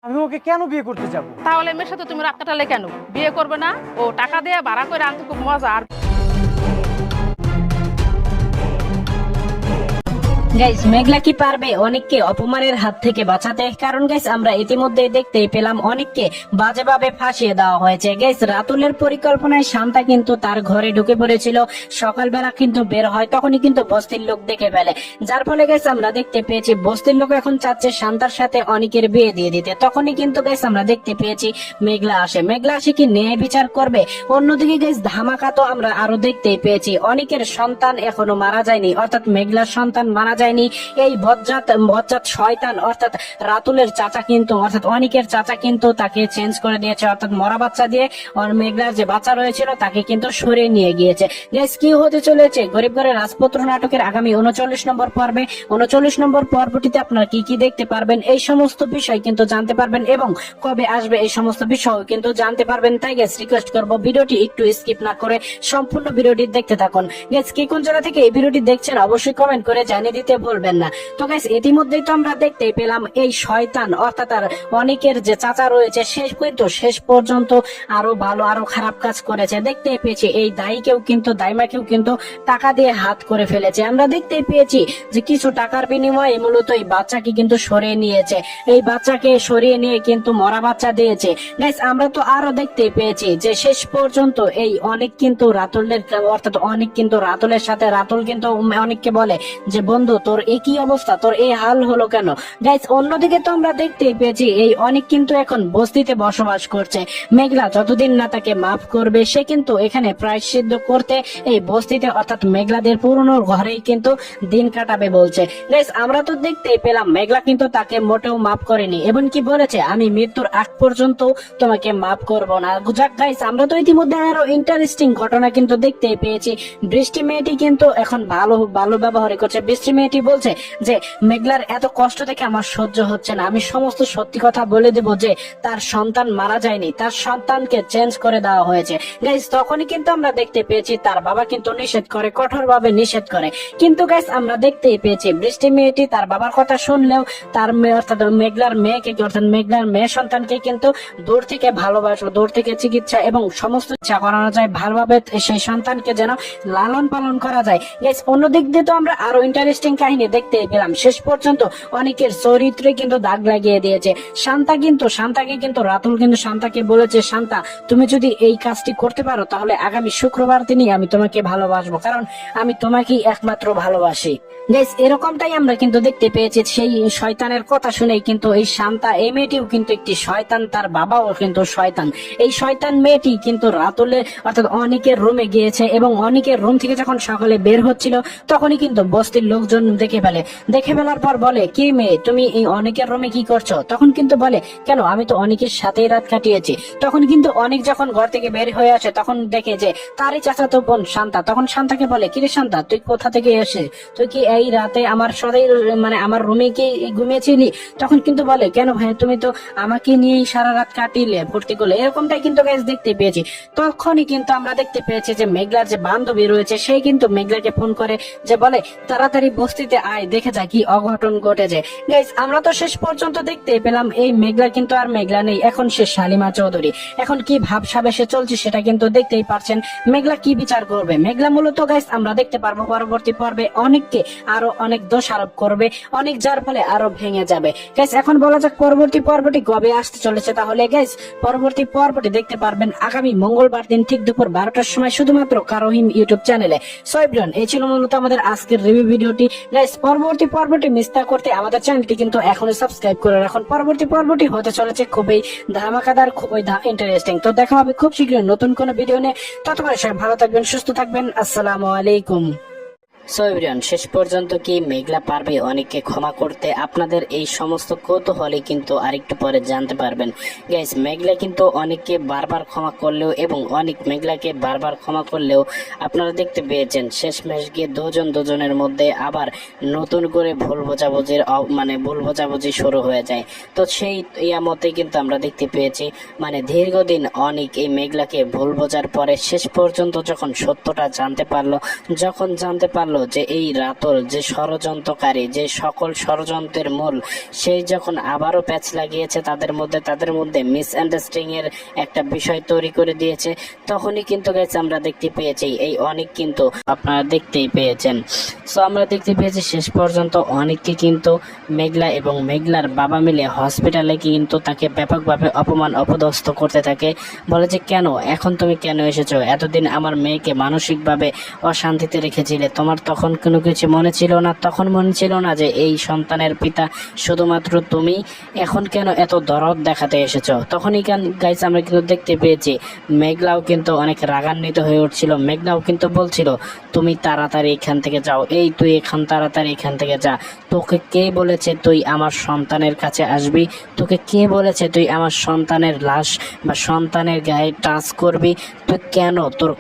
আমি ওকে কেন বিয়ে করতে যাব? তাহলে মেয়ের সাথে তুমি রাত কাটালে কেন? বিয়ে করবে না? ও টাকা দিয়ে ভাড়া করে আনতে খুব মজা। আর গাইস, মেঘলা কি পারবে অনেককে অপমানের হাত থেকে বাঁচাতে? কারণ গাইস, আমরা ইতিমধ্যে দেখতেই পেলাম অনেককে বাজেভাবে ফাঁসিয়ে দেওয়া হয়েছে। গাইস, রাতুলের পরিকল্পনায় শান্তা কিন্তু তার ঘরে ঢুকে পড়েছিল। সকালবেলা কিন্তু বের হয়, তখনই কিন্তু বস্তির লোক দেখে ফেলে, যার ফলে গাইস আমরা দেখতে পেয়েছি বস্তির লোক এখন চাচ্ছে শান্তার সাথে অনেকের বিয়ে দিয়ে দিতে। তখনই কিন্তু গাইস আমরা দেখতে পেয়েছি মেঘলা আসে। মেঘলা আসে কি ন্যায় বিচার করবে? অন্যদিকে গাইস ধামাকা তো আমরা আরো দেখতেই পেয়েছি, অনেকের সন্তান এখনো মারা যায়নি, অর্থাৎ মেঘলার সন্তান মারা যায়নি। এই বজ্জাত শয়তান অর্থাৎ রাতুলের চাচা কিন্তু অর্থাৎ অনিকের চাচা কিন্তু তাকে চেঞ্জ করে দিয়েছে, অর্থাৎ মরা বাচ্চা দিয়ে মেঘলার যে বাচ্চা রয়েছিল তাকে কিন্তু সরিয়ে নিয়ে গিয়েছে। গাইস, কি হতে চলেছে গরিব ঘরের রাজপুত্র নাটকের আগামী 39 নম্বর পর্বে? 39 নম্বর পর্বটিতে আপনারা কি কি দেখতে পারবেন এই সমস্ত বিষয় কিন্তু জানতে পারবেন, এবং কবে আসবে এই সমস্ত বিষয় কিন্তু জানতে পারবেন। তাই গাইস রিকোয়েস্ট করব ভিডিওটি একটু স্কিপ না করে সম্পূর্ণ ভিডিওটি দেখতে থাকুন। গাইস, কে কোন জায়গা থেকে এই ভিডিওটি দেখছেন অবশ্যই কমেন্ট করে জানিয়ে দিতে বলবেন না। তো গাইস, ইতিমধ্যেই তো আমরা দেখতেই পেলাম এই শয়তান অর্থাৎ আর অনেকের যে চাচা রয়েছে শেষ কিন্তু শেষ পর্যন্ত আরো ভালো আরো খারাপ কাজ করেছে। দেখতেই পেয়েছি এই দাইমাকেও কিন্তু টাকা দিয়ে হাত করে ফেলেছে। আমরা দেখতেই পেয়েছি যে কিছু টাকার বিনিময়ে মূলত এই বাচ্চাকে কিন্তু সরিয়ে নিয়েছে, এই বাচ্চাকে সরিয়ে নিয়ে কিন্তু মরা বাচ্চা দিয়েছে। গাইস, আমরা তো আরো দেখতেই পেয়েছি যে শেষ পর্যন্ত এই অনেক কিন্তু রাতুলের অর্থাৎ অনেক কিন্তু রাতুলের সাথে রাতুল কিন্তু অনেককে বলে যে বন্ধু তোর একই অবস্থা, তোর এই হাল হলো কেন? গাইস, অন্যদিকে তো আমরা দেখতেই পেয়েছি এই অনেক কিন্তু এখন বস্তিতে বসবাস করছে। মেঘলা যতদিন না তাকে মাফ করবে সে কিন্তু এখানে প্রায়শ্চিত্ত করতে এই বস্তিতে অর্থাৎ মেঘলাদের পুরনো ঘরেই কিন্তু দিন কাটাবে বলছে। গাইস, আমরা তো দেখতেই পেলাম মেঘলা কিন্তু তাকে মোটেও মাফ করেনি এবং কি বলেছে আমি মৃত্যুর আগ পর্যন্ত তোমাকে মাফ করব না। যাক গাইস, আমরা তো ইতিমধ্যে আরো ইন্টারেস্টিং ঘটনা কিন্তু দেখতেই পেয়েছি। বৃষ্টি মেয়েটি কিন্তু এখন ভালো ভালো ব্যবহার করছে। বৃষ্টি মেয়েটি বলছে যে মেঘলার এত কষ্ট থেকে আমার সহ্য হচ্ছে না, আমি সমস্ত সত্যি কথা বলে দেব যে তার সন্তান মারা যায়নি, তার সন্তানকে চেঞ্জ করে দেওয়া হয়েছে। গাইস, তখনই কিন্তু আমরা দেখতে পেয়েছি তার বাবা কিন্তু নিষেধ করে, কঠোরভাবে নিষেধ করে। কিন্তু গাইস, আমরা দেখতেই পেয়েছি বৃষ্টি মেয়েটি তার বাবার কথা শুনলেও তার মেয়ে অর্থাৎ মেঘলার মেয়েকে অর্থাৎ মেঘলার মেয়ে সন্তানকে কিন্তু দূর থেকে ভালোবাসো, দূর থেকে চিকিৎসা এবং সমস্ত ইচ্ছা করানো যায়, ভালোভাবে সেই সন্তানকে যেন লালন পালন করা যায়। গাইস, অন্যদিক দিয়ে তো আমরা আরো ইন্টারেস্টিং কাহিনী দেখতে পেলাম। শেষ পর্যন্ত অনেকের চরিত্রে কিন্তু দাগ লাগিয়ে দিয়েছে। শান্তাকে কিন্তু রাতুল কিন্তু শান্তাকে বলেছে শান্তা তুমি যদি এই কাজটি করতে পারো তাহলে আগামী শুক্রবার দিনই আমি তোমাকে ভালোবাসবো, কারণ আমি তোমাকেই একমাত্র ভালোবাসি। গাইস, এরকমটাই আমরা কিন্তু দেখতে পেয়েছি। সেই শয়তানের কথা শুনেই কিন্তু এই শান্তা এই মেয়েটিও কিন্তু একটি শয়তান, তার বাবাও কিন্তু শয়তান। এই শয়তান মেয়েটি কিন্তু রাতুলের অর্থাৎ অনেকের রুমে গিয়েছে এবং অনেকের রুম থেকে যখন সকালে বের হচ্ছিল তখনই কিন্তু বস্তির লোকজন দেখে ফেলার পর বলে কি মেয়ে তুমি এই অনেকের রুমে কি করছো? তখন কিন্তু বলে কেন আমি তো অনেকের সাথেই রাত কাটিয়েছি। তখন কিন্তু অনেক যখন ঘর থেকে বের হয়ে আসে তখন দেখে যে তারই চাচাতো বোন শান্তা। তখন শান্তাকে বলে কিরে শান্তা তুই কোথা থেকে এসে তুই কি এই রাতে আমার সাথে মানে আমার রুমে কি ঘুমিয়েছিলি? তখন কিন্তু বলে কেন ভাই তুমি তো আমাকে নিয়েই সারা রাত কাটিলে ফুর্তি করলে, এরকমটাই কিন্তু গাইস দেখতে পেয়েছি। তখনই কিন্তু আমরা দেখতে পেয়েছি যে মেঘলার যে বান্ধবী রয়েছে সেই কিন্তু মেঘলাকে ফোন করে যে বলে তাড়াতাড়ি বস্তিতে আয় দেখে যা কি অঘটন ঘটেছে। গাইস, আমরা তো শেষ পর্যন্ত দেখতে পেলাম এই মেঘলা কিন্তু আর মেঘলা নেই, এখন সে শালিমা চৌধুরী। এখন কি ভাবসাবেশে চলছে সেটা কিন্তু দেখতেই পারছেন। মেঘলা কি বিচার করবে? মেঘলা মূলত গাইস আমরা দেখতে পারবো পরবর্তী পর্বে অনেককে আরো অনেক দোষ আরোপ করবে, অনেক যার ফলে আরো ভেঙে যাবে। গাইস, এখন বলা যাক পরবর্তী পর্বটি কবে আসতে চলেছে। তাহলে গাইস পরবর্তী পর্বটি দেখতে পারবেন আগামী মঙ্গলবার দিন ঠিক দুপুর 12টার সময় শুধুমাত্র কারোহিম ইউটিউব চ্যানেলে। সো এভরিওয়ান, এই ছিল মূলত আমাদের আজকের রিভিউ ভিডিওটি। গাইস, পরবর্তী পর্বটি মিস না করতে আমাদের চ্যানেলটি কিন্তু এখনই সাবস্ক্রাইব করে রাখুন। পরবর্তী পর্বটি হতে চলেছে খুবই ধামাকাদার, খুবই ইন্টারেস্টিং। তো দেখা হবে খুব শীঘ্রই নতুন কোনো ভিডিও নিয়ে। ততক্ষণ সবাই ভালো থাকবেন, সুস্থ থাকবেন। আসসালামু আলাইকুম। সো এভরিওয়ান, শেষ পর্যন্ত কি মেঘলা পারবে অনেককে ক্ষমা করতে? আপনাদের এই সমস্ত কৌতূহলে কিন্তু আরেকটু পরে জানতে পারবেন। গাইস, মেঘলা কিন্তু অনেককে বারবার ক্ষমা করলেও এবং অনেক মেঘলাকে বারবার ক্ষমা করলেও আপনারা দেখতে পেয়েছেন শেষমেশ গিয়ে দুজনের মধ্যে আবার নতুন করে ভুল বোঝাবুঝি শুরু হয়ে যায়। তো সেই মতে কিন্তু আমরা দেখতে পেয়েছি দীর্ঘদিন অনেক এই মেঘলাকে ভুল বোঝার পরে শেষ পর্যন্ত যখন সত্যটা জানতে পারলো হলো যে এই রাতুল যে ষড়যন্ত্রকারী, যে সকল ষড়যন্ত্রের মূল, সেই যখন আবারও প্যাচ লাগিয়েছে তাদের মধ্যে মিসআন্ডারস্ট্যান্ডিং এর একটা বিষয় তৈরি করে দিয়েছে, তখনই কিন্তু গাইস আমরা দেখতে পেয়েছি এই অনেক কিন্তু আপনারা দেখতেই পেয়েছেন। সো আমরা দেখতে পেয়েছি শেষ পর্যন্ত অনেককে কিন্তু মেঘলা এবং মেঘলার বাবা মিলে হসপিটালে কিন্তু তাকে ব্যাপকভাবে অপমান অপদস্থ করতে থাকে। বলে যে কেন এখন তুমি কেন এসেছো, এতদিন আমার মেয়েকে মানসিকভাবে অশান্তিতে রেখেছিলে, তোমার তখন কোনো কিছু মনে ছিল না? তখন মনে ছিল না যে এই সন্তানের পিতা শুধুমাত্র তুমি? এখন কেন এত দরদ দেখাতে এসেছো? তখনই গাইস আমরা কিন্তু দেখতে পেয়েছি মেঘলাও কিন্তু অনেক রাগান্বিত হয়ে উঠছিল। মেঘলাও কিন্তু বলছিল তুমি তাড়াতাড়ি এখান থেকে যাও, তুই তাড়াতাড়ি এখান থেকে যা, তোকে কে বলেছে তুই আমার সন্তানের কাছে আসবি? তোকে কে বলেছে তুই আমার সন্তানের লাশ বা সন্তানের গায়ে টাচ করবি? তুই কেন, তোর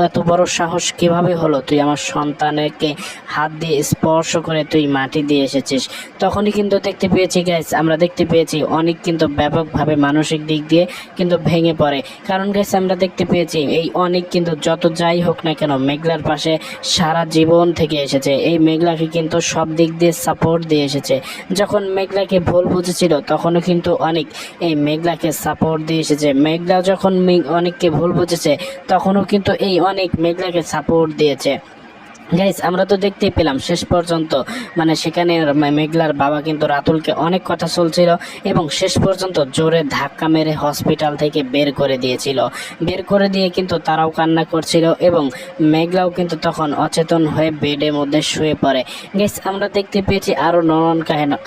এত বড় সাহস কিভাবে হলো তুই আমার সন্তানকে হাত দিয়ে স্পর্শ করে তুই মাটি দিয়ে এসেছিস? তখনই কিন্তু দেখতে পেয়েছি গাইস, আমরা দেখতে পেয়েছি অনেক কিন্তু ব্যাপকভাবে মানসিক দিক দিয়ে কিন্তু ভেঙে পড়ে। কারণ গাইস আমরা দেখতে পেয়েছি এই অনেক কিন্তু যত যাই হোক না কেন মেঘলার পাশে সারা জীবন থেকে এসেছে, এই মেঘলাকে কিন্তু সব দিক দিয়ে সাপোর্ট দিয়ে এসেছে। যখন মেঘলাকে ভুল বুঝেছিল তখনও কিন্তু অনেক এই মেঘলাকে সাপোর্ট দিয়ে এসেছে। মেঘলা যখন অনেককে ভুল বুঝেছে তখনও কিন্তু এই অনেক মেঘলাকে সাপোর্ট দিয়েছে। গাইস আমরা তো দেখতেই পেলাম শেষ পর্যন্ত সেখানে মেঘলার বাবা কিন্তু রাতুলকে অনেক কথা চলছিল এবং শেষ পর্যন্ত জোরে ধাক্কা মেরে হসপিটাল থেকে বের করে দিয়েছিল। বের করে দিয়ে কিন্তু তারাও কান্না করছিল এবং মেঘলাও কিন্তু তখন অচেতন হয়ে বেডের মধ্যে শুয়ে পড়ে। গাইস আমরা দেখতে পেয়েছি আরো নরম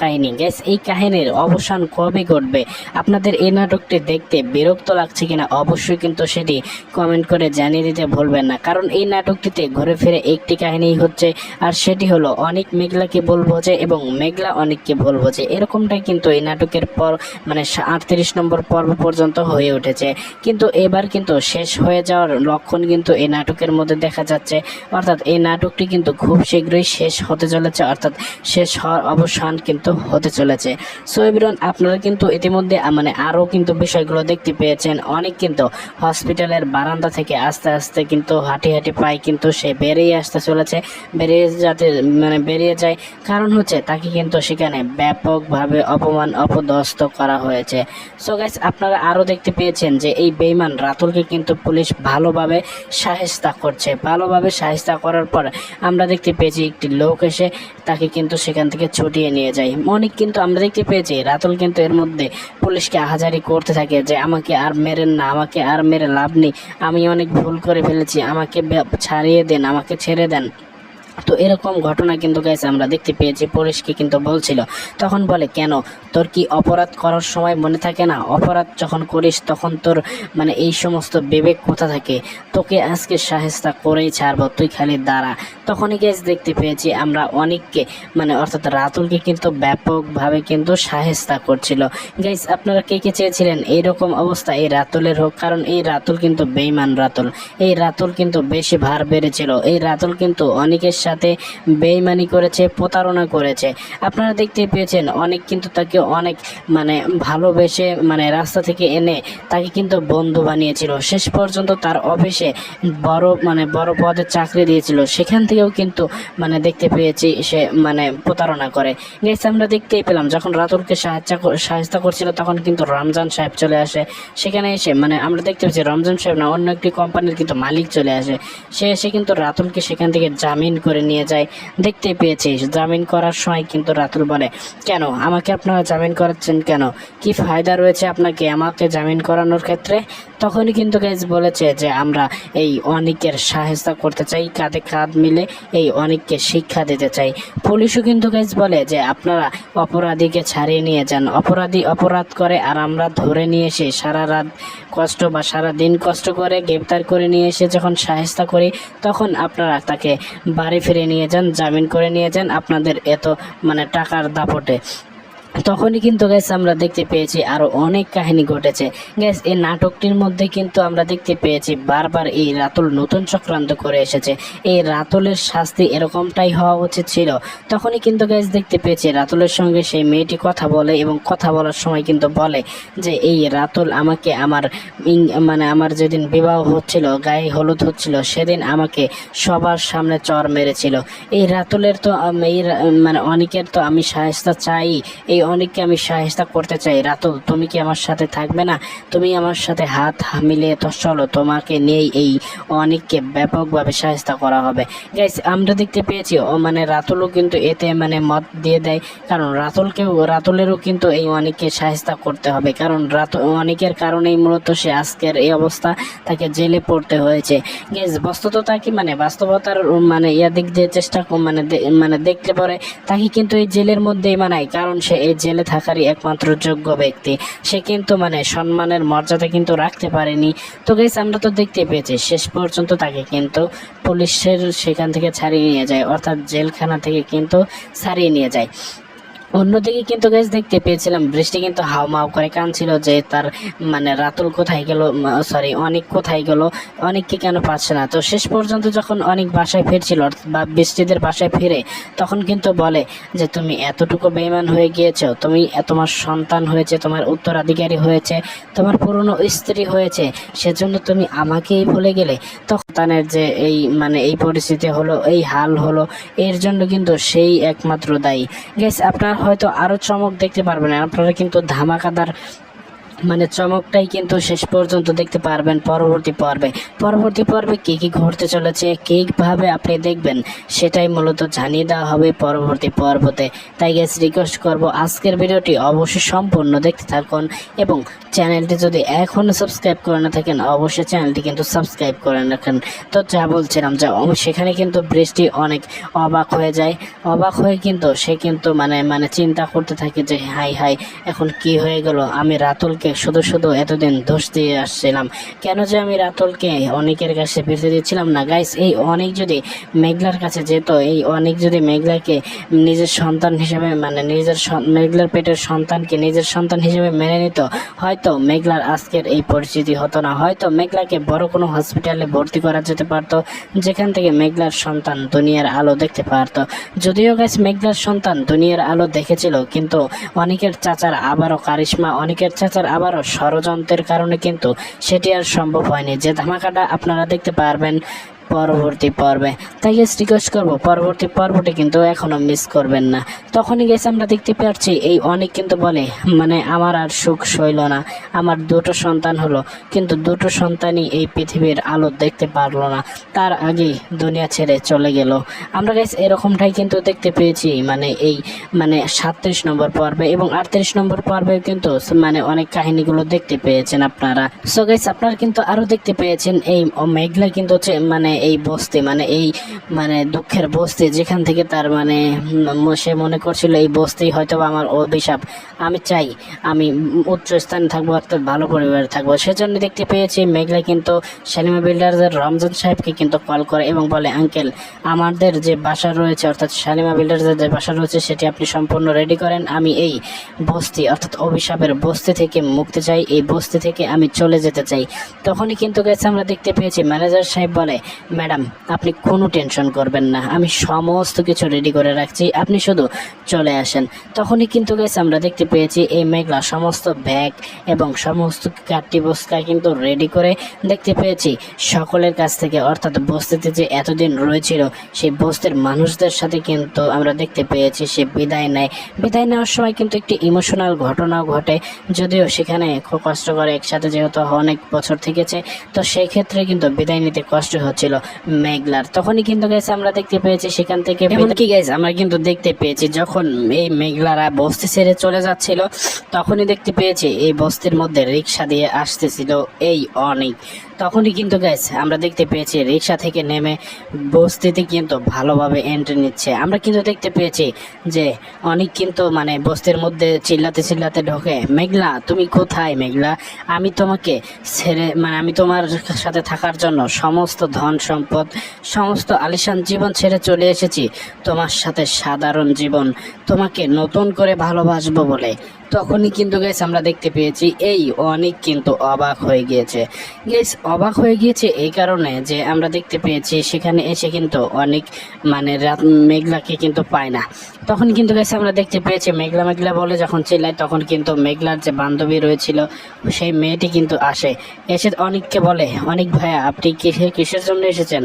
কাহিনী। গাইস এই কাহিনীর অবসান কবে ঘটবে? আপনাদের এই নাটকটি দেখতে বিরক্ত লাগছে কিনা অবশ্যই কিন্তু সেটি কমেন্ট করে জানিয়ে দিতে ভুলবেন না, কারণ এই নাটকটিতে ঘুরে ফিরে একটি কাহিনী হচ্ছে, আর সেটি হলো অনেক মেঘলাকে ভুল বোঝে এবং মেঘলা অনেককে ভুল বোঝে। এরকমটাই কিন্তু এই নাটকের পর 38 নম্বর পর্ব পর্যন্ত হয়ে উঠেছে, কিন্তু এবার কিন্তু শেষ হয়ে যাওয়ার লক্ষণ কিন্তু এই নাটকের মধ্যে দেখা যাচ্ছে। অর্থাৎ এই নাটকটি কিন্তু খুব শীঘ্রই শেষ হতে চলেছে, অর্থাৎ শেষ হওয়ার অবসান কিন্তু হতে চলেছে। সো এভরিওয়ান আপনারা কিন্তু ইতিমধ্যে আরও কিন্তু বিষয়গুলো দেখতে পেয়েছেন। অনেক কিন্তু হসপিটালের বারান্দা থেকে আস্তে আস্তে কিন্তু হাঁটি পায়ে কিন্তু সে বেরিয়ে আসতে চলেছে, বেরিয়ে যায়। কারণ হচ্ছে তাকে কিন্তু সেখানে ব্যাপকভাবে অপমান অপদস্থ করা হয়েছে। সো গাইস আপনারা আরো দেখতে পেয়েছেন যে এই বেঈমান রাতুলকে কিন্তু পুলিশ ভালোভাবে শায়েস্তা করছে। ভালোভাবে শায়েস্তা করার পর আমরা দেখতে পেয়েছি একটি লোক এসে তাকে কিন্তু সেখান থেকে ছুটিয়ে নিয়ে যায়। অনেক কিন্তু আমরা দেখতে পেয়েছি রাতুল কিন্তু এর মধ্যে পুলিশকে আহাজারি করতে থাকে যে আমাকে আর মেরেন না, আমাকে আর মেরে লাভ নেই, আমি অনেক ভুল করে ফেলেছি, আমাকে ছাড়িয়ে দেন, আমাকে ছেড়ে দেন। তো এরকম ঘটনা কিন্তু গাইস আমরা দেখতে পেয়েছি। পুলিশকে কিন্তু বলছিল, তখন বলে কেন তোর কি অপরাধ করার সময় মনে থাকে না? অপরাধ যখন করিস তখন তোর এই সমস্ত বিবেক কোথা থাকে? তোকে আজকে শায়েস্তা করেই ছাড়বো, তুই খালি দাঁড়া। তখনই গাইস দেখতে পেয়েছি আমরা অনেককে অর্থাৎ রাতুলকে কিন্তু ব্যাপকভাবে কিন্তু শায়েস্তা করছিল। গাইস আপনারা কে কে চেয়েছিলেন এইরকম অবস্থা এই রাতুলের হোক? কারণ এই রাতুল কিন্তু বেঈমান রাতুল, এই রাতুল কিন্তু বেশি ভার বেড়েছিল, এই রাতুল কিন্তু অনেকের সাথে বেঈমানি করেছে, প্রতারণা করেছে। আপনারা দেখতে পেয়েছেন অনেক কিন্তু তাকে অনেক ভালোবেসে রাস্তা থেকে এনে তাকে কিন্তু বন্ধু বানিয়েছিল। শেষ পর্যন্ত তার অফিসে বড় পদে চাকরি দিয়েছিল, সেখান থেকেও কিন্তু দেখতে পেয়েছি সে প্রতারণা করে। গাইস আমরা দেখতেই পেলাম যখন রাতুলকে সাহায্য করছিল তখন কিন্তু রমজান সাহেব চলে আসে। সেখানে এসে আমরা দেখতে পেয়েছি রমজান সাহেব না, অন্য একটি কোম্পানির কিন্তু মালিক চলে আসে। সে এসে কিন্তু রাতুলকে সেখান থেকে জামিন করে নিয়ে যায়। দেখতে পেয়েছি জামিন করার সময় কিন্তু রাতুল বলে, কেন আমাকে আপনারা জামিন করাচ্ছেন কেন? কি ফায়দা রয়েছে আপনাকে আমাকে জামিন করানোর ক্ষেত্রে? তখনই কিন্তু গাইজ বলেছে যে আমরা এই অনেকের সাহায্য করতে চাই, কাঁধে কাঁধ মিলে এই অনেককে শিক্ষা দিতে চাই। পুলিশও কিন্তু গাইজ বলে যে আপনারা অপরাধীকে ছাড়িয়ে নিয়ে যান, অপরাধী অপরাধ করে আর আমরা ধরে নিয়ে এসে সারা রাত কষ্ট বা সারা দিন কষ্ট করে গ্রেপ্তার করে নিয়ে এসে যখন সাহায্য করি তখন আপনারা তাকে বাড়ি ফিরে নিয়ে যান, জামিন করে নিয়ে যান আপনাদের এত টাকার দাপটে। তখনই কিন্তু গ্যাস আমরা দেখতে পেয়েছি আরো অনেক কাহিনী ঘটেছে। গ্যাস এই নাটকটির মধ্যে কিন্তু আমরা দেখতে পেয়েছি বারবার এই রাতুল নতুন চক্রান্ত করে এসেছে। এই রাতুলের শাস্তি এরকমটাই হওয়া উচিত ছিল। তখনই কিন্তু গ্যাস দেখতে পেয়েছি রাতুলের সঙ্গে সেই মেয়েটি কথা বলে এবং কথা বলার সময় কিন্তু বলে যে এই রাতুল আমাকে মানে আমার যেদিন বিবাহ হচ্ছিল, গায়ে হলুদ হচ্ছিল, সেদিন আমাকে সবার সামনে চর মেরেছিল। এই রাতুলের তো মানে অনেকের তো আমি সাহায্য চাই, এই অনেককে আমি সাহায্য করতে চাই। রাতুল, তুমি কি আমার সাথে থাকবে না? তুমি আমার সাথে হাত মিলিয়ে তো চলো, তোমাকে নিয়েই এই অনেককে ব্যাপকভাবে সাহায্য করা হবে। গাইস আমরা দেখতে পেয়েছি মানে রাতুলও কিন্তু এতে মানে মত দিয়ে দেয়, কারণ রাতুলেরও কিন্তু এই অনেককে সাহায্য করতে হবে, কারণ অনেকের কারণেই মূলত সে আজকের এই অবস্থা, তাকে জেলে পড়তে হয়েছে। গাইস বস্তুততা কি মানে বাস্তবতার মানে দিক দিয়ে চেষ্টা মানে দেখতে পারে তাকে কিন্তু এই জেলের মধ্যেই মানায়, কারণ সে এই জেলে থাকারই একমাত্র যোগ্য ব্যক্তি। সে কিন্তু মানে সম্মানের মর্যাদা কিন্তু রাখতে পারেনি। তো গাইস আমরা তো দেখতে পেয়েছি শেষ পর্যন্ত তাকে কিন্তু পুলিশের সেখান থেকে ছাড়িয়ে নিয়ে যায়, অর্থাৎ জেলখানা থেকে কিন্তু ছাড়িয়ে নিয়ে যায়। অন্যদিকে কিন্তু গাইস দেখতে পেয়েছিলাম বৃষ্টি কিন্তু হাউমাউ করে কাঁদছিল যে তার মানে রাতুল কোথায় গেল, সরি অনেক কোথায় গেল, অনেককে কেন পাচ্ছে না। তো শেষ পর্যন্ত যখন অনেক বাসায় ফিরছিল বা বৃষ্টিদের বাসায় ফিরে, তখন কিন্তু বলে যে তুমি এতটুকু বেঈমান হয়ে গিয়েছো, তুমি তোমার সন্তান হয়েছে, তোমার উত্তরাধিকারী হয়েছে, তোমার পুরনো স্ত্রী হয়েছে, সেজন্য তুমি আমাকেই ভুলে গেলে। তখন তানের যে এই মানে এই পরিস্থিতি হলো, এই হাল হলো, এর জন্য কিন্তু সেই একমাত্র দায়ী। গাইস আপনার হয়তো আরো চমক দেখতে পারবেন, আপনারা কিন্তু ধামাকাদার মানে চমকটাই কিন্তু শেষ পর্যন্ত দেখতে পারবেন পরবর্তী পর্বে কি কি ঘটতে চলেছে, কিভাবে আপনি দেখবেন, সেটাই মূলত জানিয়ে দেওয়া হবে পরবর্তী পর্বতে। তাই গাইস রিকোয়েস্ট করব আজকের ভিডিওটি অবশ্যই সম্পূর্ণ দেখতে থাকুন এবং চ্যানেলটি যদি এখনো সাবস্ক্রাইব করে না থাকেন অবশ্যই চ্যানেলটি কিন্তু সাবস্ক্রাইব করে রাখেন। তো যা বলছিলাম যে সেখানে কিন্তু বৃষ্টি অনেক অবাক হয়ে যায়, অবাক হয়ে কিন্তু সে কিন্তু মানে চিন্তা করতে থাকে যে হাই এখন কি হয়ে গেল, আমি রাতুলকে শুধু এতদিন দোষ দিয়ে আসছিলাম, কেন যে আমি রাতুলকে অনেকের কাছে ফিরতে দিচ্ছিলাম না। গাইস এই অনেক যদি মেঘলার কাছে যেত, এই অনেক যদি মেঘলাকে নিজের সন্তান হিসেবে মানে মেঘলার পেটের সন্তানকে নিজের সন্তান হিসেবে মেনে নিত, হয়তো মেঘলার আজকের এই পরিস্থিতি হতো না, হয়তো মেঘলাকে বড় কোনো হসপিটালে ভর্তি করা যেতে পারতো, যেখান থেকে মেঘলার সন্তান দুনিয়ার আলো দেখতে পারতো। যদিও গাইস মেঘলার সন্তান দুনিয়ার আলো দেখেছিল, কিন্তু অনেকের চাচার আবারও কারিশমা, অনেকের চাচার আবারও ষড়যন্ত্রের কারণে কিন্তু সেটি আর সম্ভব হয়নি, যে ধামাকাটা আপনারা দেখতে পারবেন পরবর্তী পর্বে। তাই গেস রিকোয়েস্ট করবো পরবর্তী পর্বটি কিন্তু এখনো মিস করবেন না। তখনই গেছে আমরা দেখতে পাচ্ছি এই অনেক কিন্তু বলে মানে আমার আর সুখ সইল না, আমার দুটো সন্তান হলো কিন্তু দুটো সন্তানই এই পৃথিবীর আলো দেখতে পারলো না, তার আগেই দুনিয়া ছেড়ে চলে গেল। আমরা গেস এরকমটাই কিন্তু দেখতে পেয়েছি মানে এই মানে 37 নম্বর পর্বে এবং 38 নম্বর পর্বে কিন্তু মানে অনেক কাহিনীগুলো দেখতে পেয়েছেন আপনারা। সো গাইস আপনারা কিন্তু আরো দেখতে পেয়েছেন এই মেঘলা কিন্তু মানে এই বস্তি মানে এই মানে দুঃখের বস্তি, যেখান থেকে তার মানে সে মনে করছিল এই বস্তি হয়তো আমার অভিশাপ, আমি চাই আমি উচ্চ স্থানে থাকবো, অর্থাৎ ভালো পরিবারে থাকবো। সেজন্য দেখতে পেয়েছি মেঘলা কিন্তু শালিমা বিল্ডার্সের রমজান সাহেবকে কিন্তু কল করে এবং বলে আঙ্কেল আমাদের যে বাসা রয়েছে, অর্থাৎ শালিমা বিল্ডার্সের যে বাসা রয়েছে সেটি আপনি সম্পূর্ণ রেডি করেন, আমি এই বস্তি অর্থাৎ অভিশাপের বস্তি থেকে মুক্তি চাই, এই বস্তি থেকে আমি চলে যেতে চাই। তখনই কিন্তু গেছে আমরা দেখতে পেয়েছি ম্যানেজার সাহেব বলে ম্যাডাম আপনি কোনো টেনশন করবেন না, আমি সমস্ত কিছু রেডি করে রাখছি, আপনি শুধু চলে আসেন। তখনই কিন্তু গেছে আমরা দেখতে পেয়েছি এই মেঘলা সমস্ত ব্যাগ এবং সমস্ত কাঠটি বস্তা কিন্তু রেডি করে দেখতে পেয়েছি সকলের কাছ থেকে, অর্থাৎ বস্তিতে যে এতদিন রয়েছিল সেই বস্তির মানুষদের সাথে কিন্তু আমরা দেখতে পেয়েছি সে বিদায় নেয়। বিদায় নেওয়ার সময় কিন্তু একটি ইমোশনাল ঘটনাও ঘটে, যদিও সেখানে খুব কষ্ট করে একসাথে যেহেতু অনেক বছর থেকেছে, তো সেই ক্ষেত্রে কিন্তু বিদায় নিতে কষ্ট হচ্ছিল মেঘলার। তখনই কিন্তু গেছে আমরা দেখতে পেয়েছি সেখান থেকে এমনকি গেছে আমরা কিন্তু দেখতে পেয়েছি যখন এই মেঘলারা বস্তি ছেড়ে চলে যাচ্ছিল তখনই দেখতে পেয়েছি এই বস্তির মধ্যে রিক্সা দিয়ে আসতেছিল এই অনেক। তখনই কিন্তু গাইস আমরা দেখতে পেয়েছি রিক্সা থেকে নেমে বস্তিতে কিন্তু ভালোভাবে এন্ট্রি নিচ্ছে। আমরা কিন্তু দেখতে পেয়েছি যে অনেক কিন্তু মানে বস্তির মধ্যে চিল্লাতে চিল্লাতে ঢোকে, মেঘলা তুমি কোথায় মেঘলা, আমি তোমাকে ছেড়ে মানে আমি তোমার সাথে থাকার জন্য সমস্ত ধন সম্পদ সমস্ত আলিশান জীবন ছেড়ে চলে এসেছি তোমার সাথে সাধারণ জীবন, তোমাকে নতুন করে ভালোবাসবো বলে। তখনই কিন্তু গাইস আমরা দেখতে পেয়েছি এই অনেক কিন্তু অবাক হয়ে গিয়েছে। গাইস অবাক হয়ে গিয়েছে এই কারণে যে আমরা দেখতে পেয়েছি সেখানে এসে কিন্তু অনেক মানে রাত মেঘলাকে কিন্তু পায় না। তখন কিন্তু গাইস আমরা দেখতে পেয়েছি মেঘলা মেঘলা বলে যখন চিল্লায় তখন কিন্তু মেঘলার যে বান্ধবী রয়েছিল সেই মেয়েটি কিন্তু আসে, এসে অনেককে বলে অনেক ভাইয়া আপনি কিসের জন্য এসেছেন।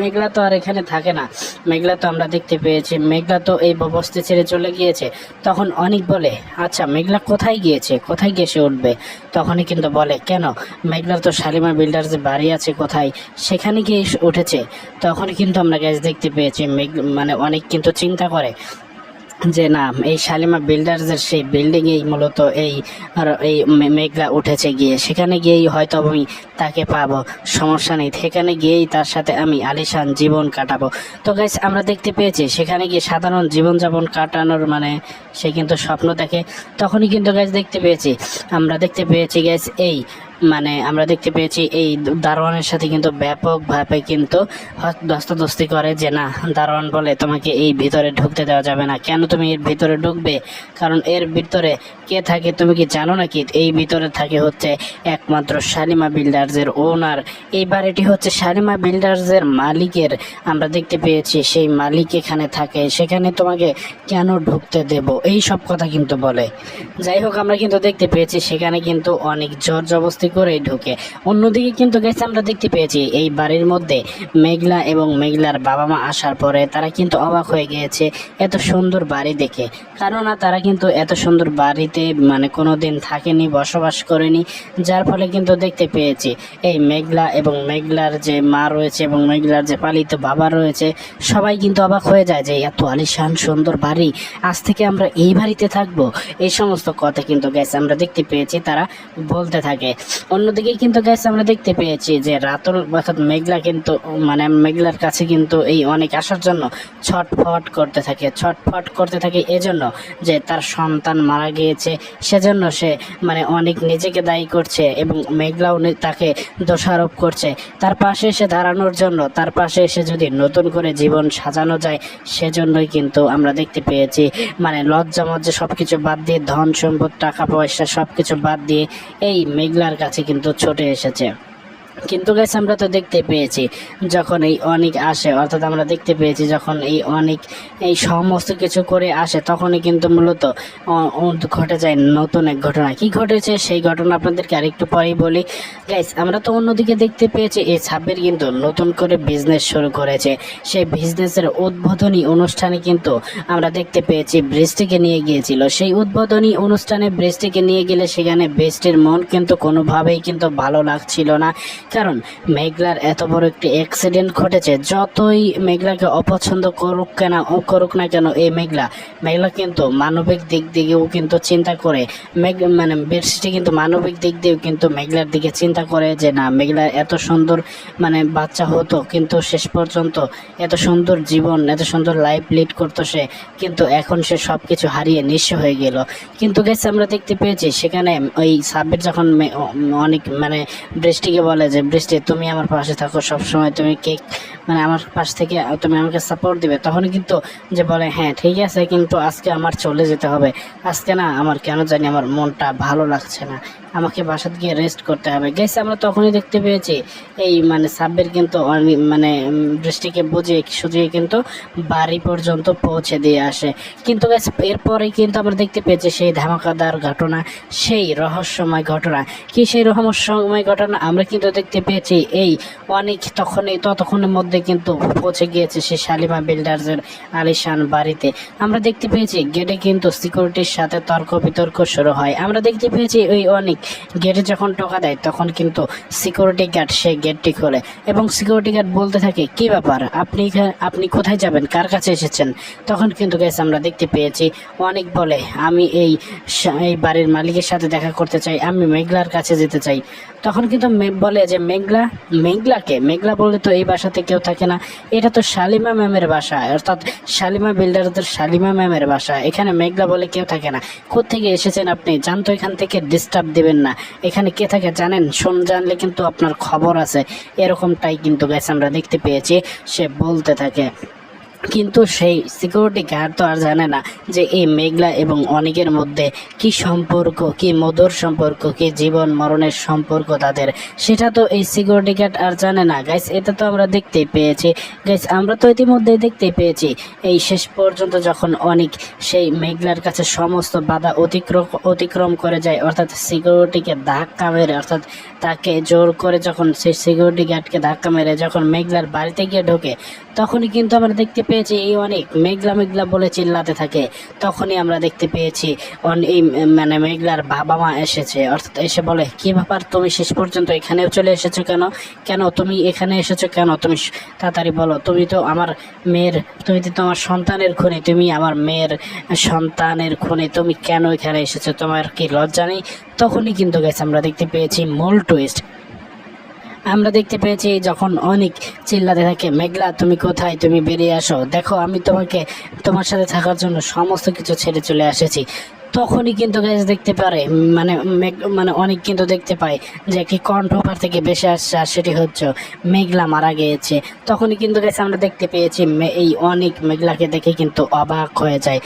মেঘলা তো আর এখানে থাকে না, মেঘলা তো আমরা দেখতে পেয়েছি মেঘলা তো এই বস্তি ছেড়ে চলে গিয়েছে। তখন অনেক বলে আচ্ছা মেঘলা কোথায় গিয়েছে, কোথায় গিয়ে সে উঠবে। তখনই কিন্তু বলে কেন মেঘলার তো শালিমার বিল্ডার্স যে বাড়ি আছে কোথায়, সেখানে গিয়ে উঠেছে। তখন কিন্তু আমরা গ্যাস দেখতে পেয়েছি মানে অনেক কিন্তু চিন্তা করে যে না এই শালিমা বিল্ডার্সের সেই বিল্ডিংয়েই মূলত এই মেঘলা উঠেছে গিয়ে, সেখানে গিয়েই হয়তো আমি তাকে পাবো, সমস্যা নেই, সেখানে গিয়েই তার সাথে আমি আলিশান জীবন কাটাবো। তো গাইস আমরা দেখতে পেয়েছি সেখানে গিয়ে সাধারণ জীবনযাপন কাটানোর মানে সে কিন্তু স্বপ্ন দেখে। তখনই কিন্তু গাইস দেখতে পেয়েছি গাইস এই মানে আমরা দেখতে পেয়েছি এই দারোয়ানের সাথে কিন্তু ব্যাপকভাবে কিন্তু ধস্তাধস্তি করে যে না, দারোয়ান বলে তোমাকে এই ভিতরে ঢুকতে দেওয়া যাবে না। কেন তুমি এর ভিতরে ঢুকবে, কারণ এর ভিতরে কে থাকে তুমি কি জানো নাকি, এই ভিতরে থাকে হচ্ছে একমাত্র শালিমা বিল্ডার্সের ওনার, এই বাড়িটি হচ্ছে শালিমা বিল্ডার্সের মালিকের। আমরা দেখতে পেয়েছি সেই মালিক এখানে থাকে, সেখানে তোমাকে কেন ঢুকতে দেব, এই সব কথা কিন্তু বলে। যাই হোক আমরা কিন্তু দেখতে পেয়েছি সেখানে কিন্তু অনেক জোর জবরদস্তি করেই ঢুকে। অন্যদিকে কিন্তু গেছে আমরা দেখতে পেয়েছি এই বাড়ির মধ্যে মেঘলা এবং মেঘলার বাবা মা আসার পরে তারা কিন্তু অবাক হয়ে গিয়েছে এত সুন্দর বাড়ি দেখে, কেননা তারা কিন্তু এত সুন্দর বাড়িতে মানে কোনোদিন থাকেনি, বসবাস করেনি। যার ফলে কিন্তু দেখতে পেয়েছি এই মেঘলা এবং মেঘলার যে মা রয়েছে এবং মেঘলার যে পালিত বাবা রয়েছে সবাই কিন্তু অবাক হয়ে যায় যে এত আলিশান সুন্দর বাড়ি, আজ থেকে আমরা এই বাড়িতে থাকবো, এই সমস্ত কথা কিন্তু গ্যাস আমরা দেখতে পেয়েছি তারা বলতে থাকে। অন্যদিকে কিন্তু গ্যাস আমরা দেখতে পেয়েছি যে রাতুল অর্থাৎ মেঘলা কিন্তু মানে মেঘলার কাছে কিন্তু এই অনেক আসার জন্য ছটফট করতে থাকে এজন্য যে তার সন্তান মারা গিয়েছে, সেজন্য সে মানে অনেক নিজেকে দায়ী করছে এবং মেঘলাও তাকে দোষারোপ করছে। তার পাশে এসে দাঁড়ানোর জন্য, তার পাশে এসে যদি নতুন করে জীবন সাজানো যায় সেজন্যই কিন্তু আমরা দেখতে পেয়েছি মানে লজ্জা মজ্জা সবকিছু বাদ দিয়ে, ধন সম্পদ টাকা পয়সা সবকিছু বাদ দিয়ে এই মেঘলার কাছে কিন্তু ছুটে এসেছে। কিন্তু গাইস আমরা তো দেখতে পেয়েছি যখন এই অনেক আসে, অর্থাৎ আমরা দেখতে পেয়েছি যখন এই অনেক এই সমস্ত কিছু করে আসে তখনই কিন্তু মূলত ঘটে যায় নতুন এক ঘটনা। কি ঘটেছে সেই ঘটনা আপনাদেরকে আরেকটু পরেই বলি। গাইস আমরা তো অন্যদিকে দেখতে পেয়েছি এই সাব্বির কিন্তু নতুন করে বিজনেস শুরু করেছে। সেই বিজনেসের উদ্বোধনী অনুষ্ঠানে কিন্তু আমরা দেখতে পেয়েছি বৃষ্টিকে নিয়ে গিয়েছিল। সেই উদ্বোধনী অনুষ্ঠানে বৃষ্টিকে নিয়ে গেলে সেখানে বৃষ্টির মন কিন্তু কোনোভাবেই কিন্তু ভালো লাগছিল না, কারণ মেঘলার এত বড় একটি অ্যাক্সিডেন্ট ঘটেছে। যতই মেঘলাকে অপছন্দ করুক না কেন এই মেঘলা কিন্তু মানবিক দিক দিকেও কিন্তু চিন্তা করে, মানে বৃষ্টি কিন্তু মানবিক দিক দিয়েও কিন্তু মেঘলার দিকে চিন্তা করে যে না মেঘলার এত সুন্দর মানে বাচ্চা হতো কিন্তু শেষ পর্যন্ত এত সুন্দর জীবন এত সুন্দর লাইফ লিড করতো সে, কিন্তু এখন সে সব কিছু হারিয়ে নিঃস্ব হয়ে গেল। কিন্তু গেছে আমরা দেখতে পেয়েছি সেখানে ওই সাব্বির যখন অনেক মানে বৃষ্টিকে বলে যে বৃষ্টি তুমি আমার পাশে থাকো সবসময়, তুমি মানে আমার পাশ থেকে তুমি আমাকে সাপোর্ট দিবে, তখন কিন্তু যে বলে হ্যাঁ ঠিক আছে কিন্তু আজকে আমার চলে যেতে হবে, আজকে না আমার কেন জানি আমার মনটা ভালো লাগছে না, আমাকে বাসাতে গিয়ে রেস্ট করতে হবে। গেছে আমরা তখনই দেখতে পেয়েছি এই মানে সাব্বির কিন্তু মানে বৃষ্টিকে বুঝিয়ে সুঝিয়ে কিন্তু বাড়ি পর্যন্ত পৌঁছে দিয়ে আসে। কিন্তু গেছে এরপরে কিন্তু আমরা দেখতে পেয়েছি সেই ধামাকাদার ঘটনা, সেই রহস্যময় ঘটনা। কি সেই রহস্যময় ঘটনা? আমরা কিন্তু দেখতে পেয়েছি এই অনেক ততক্ষণের মধ্যে কিন্তু পৌঁছে গিয়েছে সেই শালিমা বিল্ডার্সের আলিশান বাড়িতে। আমরা দেখতে পেয়েছি গেটে কিন্তু সিকিউরিটির সাথে তর্ক বিতর্ক শুরু হয়। আমরা দেখতে পেয়েছি ওই অনেক গেটে যখন টোকা দেয় তখন কিন্তু সিকিউরিটি গার্ড সেই গেটটি খোলে এবং সিকিউরিটি গার্ড বলতে থাকে কি ব্যাপার, আপনি কোথায় যাবেন, কার কাছে এসেছেন? তখন কিন্তু গেছে আমরা দেখতে পেয়েছি অনেক বলে আমি এই বাড়ির মালিকের সাথে দেখা করতে চাই, আমি মেঘলার কাছে যেতে চাই। তখন কিন্তু বলে যে মেঘলা, মেঘলা বললে তো এই বাসাতে কেউ থাকে না, এটা তো শালিমা ম্যামের বাসা, অর্থাৎ শালিমা বিল্ডারদের শালিমা ম্যামের বাসা, এখানে মেঘলা বলে কেউ থাকে না, কোত্থেকে এসেছেন আপনি, জানতো এখান থেকে ডিস্টার্ব দিবেন না, এখানে কে থাকে জানেন, জানলে কিন্তু আপনার খবর আছে, এরকমটাই কিন্তু গাইস আমরা দেখতে পেয়েছি সে বলতে থাকে। কিন্তু সেই সিকিউরিটি গার্ড তো আর জানে না যে এই মেঘলা এবং অনেকের মধ্যে কি সম্পর্ক, কি মধুর সম্পর্ক, কি জীবন মরণের সম্পর্ক তাদের, সেটা তো এই সিকিউরিটি গার্ড আর জানে না গাইস। এটা তো আমরা দেখতেই পেয়েছি গাইস, আমরা তো ইতিমধ্যে দেখতেই পেয়েছি এই শেষ পর্যন্ত যখন অনেক সেই মেঘলার কাছে সমস্ত বাধা অতিক্রম করে যায়, অর্থাৎ সিকিউরিটিকে ধাক্কা মেরে, অর্থাৎ তাকে জোর করে যখন সেই সিকিউরিটি গার্ডকে ধাক্কা মেরে যখন মেঘলার বাড়িতে গিয়ে ঢোকে, তখনই কিন্তু আমরা দেখতে পেয়েছি এই অনেক মেঘলা বলে চিল্লাতে থাকে। তখনই আমরা দেখতে পেয়েছি এই মানে মেঘলার বাবা মা এসেছে, অর্থাৎ এসে বলে কি ব্যাপার, তুমি শেষ পর্যন্ত এখানেও চলে এসেছো কেন তুমি এখানে এসেছো কেন, তুমি তাড়াতাড়ি বলো, তুমি তো আমার সন্তানের খুনি, তুমি আমার মেয়ের সন্তানের খুনি, তুমি কেন এখানে এসেছো, তোমার কি লজ্জা নেই? তখনই কিন্তু গেছে আমরা দেখতে পেয়েছি মূল টুইস্ট। আমরা দেখতে পেয়েছি যখন অনেক চিল্লাতে থাকে, মেঘলা তুমি কোথায়, তুমি বেরিয়ে আসো, দেখো আমি তোমার সাথে থাকার জন্য সমস্ত কিছু ছেড়ে চলে এসেছি। তখনই কিন্তু গাইস দেখতে পারে মানে অনেক কিন্তু দেখতে পায় যে একটি কণ্ঠপার থেকে বেশি আসছে, আর সেটি হচ্ছে মেঘলা মারা গিয়েছে। তখনই কিন্তু গাইস আমরা দেখতে পেয়েছি এই অনেক মেঘলাকে দেখে কিন্তু অবাক হয়ে যায়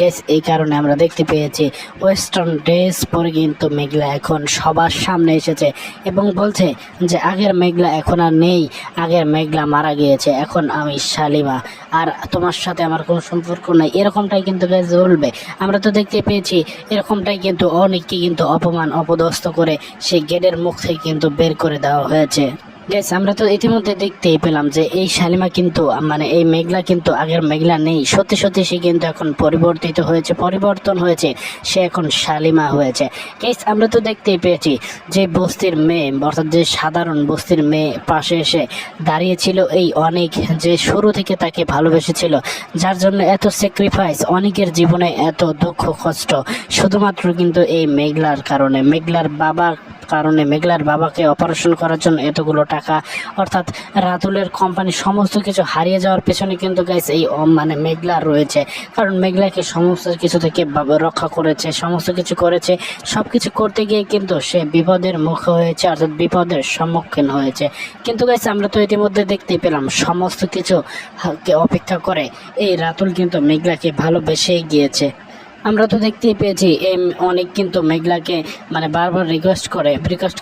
গাইস। এই কারণে আমরা দেখতে পেয়েছি ওয়েস্টার্ন ড্রেস পরে কিন্তু মেঘলা এখন সবার সামনে এসেছে এবং বলছে যে আগের মেঘলা এখন আর নেই, আগের মেঘলা মারা গিয়েছে, এখন আমি শালিমা, আর তোমার সাথে আমার কোনো সম্পর্ক নাই, এরকমটাই কিন্তু গাইস বলবে। আমরা তো দেখতে পেয়েছি এরকমটাই কিন্তু অনেককে কিন্তু অপদস্থ করে সেই গেটের মুখ থেকে কিন্তু বের করে দেওয়া হয়েছে। গাইস আমরা তো ইতিমধ্যে দেখতেই পেলাম যে এই শালিমা কিন্তু মানে এই মেঘলা কিন্তু আগের মেঘলা নেই, সত্যি সে কিন্তু এখন পরিবর্তন হয়েছে, সে এখন শালিমা হয়েছে। গাইস আমরা তো দেখতেই পেয়েছি যে বস্তির মেয়ে, অর্থাৎ যে সাধারণ বস্তির মেয়ে পাশে এসে দাঁড়িয়েছিল এই অনেক, যে শুরু থেকে তাকে ভালোবেসেছিল, যার জন্য এত স্যাক্রিফাইস, অনেকের জীবনে এত দুঃখ কষ্ট, শুধুমাত্র কিন্তু এই মেঘলার কারণে, মেঘলার বাবাকে অপারেশন করার জন্য এতগুলো টাকা, অর্থাৎ রাতুলের কোম্পানি সমস্ত কিছু হারিয়ে যাওয়ার পেছনে কিন্তু গাইস এই মানে মেঘলা রয়েছে। কারণ মেঘলাকে সমস্ত কিছু থেকে রক্ষা করেছে, সমস্ত কিছু করেছে, সব কিছু করতে গিয়ে কিন্তু সে বিপদের মুখে হয়েছে, অর্থাৎ বিপদের সম্মুখীন হয়েছে। কিন্তু গাইস আমরা তো ইতিমধ্যে দেখতেই পেলাম সমস্ত কিছু অপেক্ষা করে এই রাতুল কিন্তু মেঘলাকে ভালোবেসে গিয়েছে। আমরা তো দেখতেই পেয়েছি এই অনেক কিন্তু মেঘলাকে মানে বারবার রিকোয়েস্ট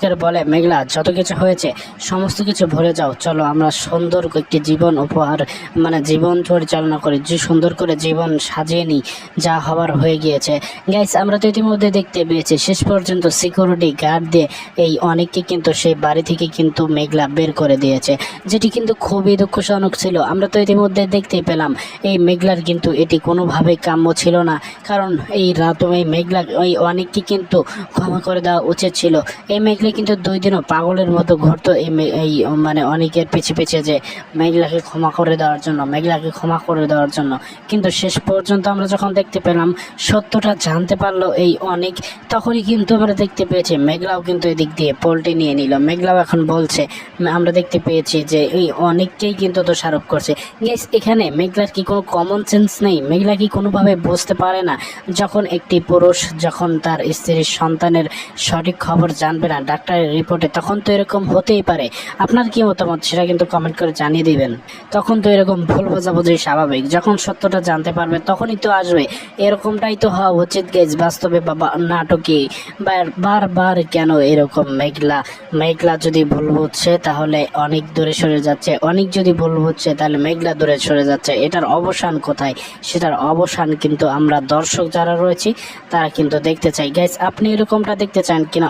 করে বলে, মেঘলা যত কিছু হয়েছে সমস্ত কিছু ভুলে যাও, চলো আমরা সুন্দর একটি জীবন উপহার মানে জীবন পরিচালনা করি, যে সুন্দর করে জীবন সাজিয়ে নিই, যা হবার হয়ে গিয়েছে। গাইস আমরা তো ইতিমধ্যে দেখতে পেয়েছি শেষ পর্যন্ত সিকিউরিটি গার্ড দিয়ে এই অনেককে কিন্তু সেই বাড়ি থেকে কিন্তু মেঘলা বের করে দিয়েছে, যেটি কিন্তু খুবই দুঃখজনক ছিল। আমরা তো ইতিমধ্যে দেখতেই পেলাম এই মেঘলার কিন্তু এটি কোনোভাবেই কাম্য ছিল না, কারণ এই রাত এই মেঘলা ওই অনেককে কিন্তু ক্ষমা করে দেওয়া উচিত ছিল। এই মেঘলা কিন্তু 2 দিনও পাগলের মতো ঘুরতো এই মানে অনেকের পিছে যে মেঘলাকে ক্ষমা করে দেওয়ার জন্য, কিন্তু শেষ পর্যন্ত আমরা যখন দেখতে পেলাম সত্যটা জানতে পারলো এই অনেক, তখনই কিন্তু আমরা দেখতে পেয়েছি মেঘলাও কিন্তু এদিক দিয়ে পোল্টি নিয়ে নিল। মেঘলাও এখন বলছে, আমরা দেখতে পেয়েছি যে এই অনেককেই কিন্তু দোষারোপ করছে। গাইস এখানে মেঘলার কি কোনো কমন সেন্স নেই? মেঘলা কি কোনোভাবে বুঝতে পারে না যখন একটি পুরুষ যখন তার স্ত্রীর সন্তানের সঠিক খবর জানবে না ডাক্তারের রিপোর্টে, তখন তো এরকম হতেই পারে। আপনার কি মতামত সেটা কিন্তু কমেন্ট করে জানিয়ে দিবেন। তখন তো এরকম ভুল বোঝাবুঝি স্বাভাবিক, যখন সত্যটা জানতে পারবে তখনই তো আসবে, এরকমটাই তো হওয়া উচিত গাইস বাস্তবে বা নাটকে। বারবার কেন এরকম মেঘলা যদি ভুল বুঝছে তাহলে অনেক দূরে সরে যাচ্ছে, অনেক যদি ভুল বুঝছে তাহলে মেঘলা দূরে সরে যাচ্ছে, এটার অবসান কোথায়? সেটার অবসান কিন্তু আমরা দর্শক যারা রয়েছি তারা কিন্তু দেখতে চাই। গাইস আপনি এরকমটা দেখতে চান কিনা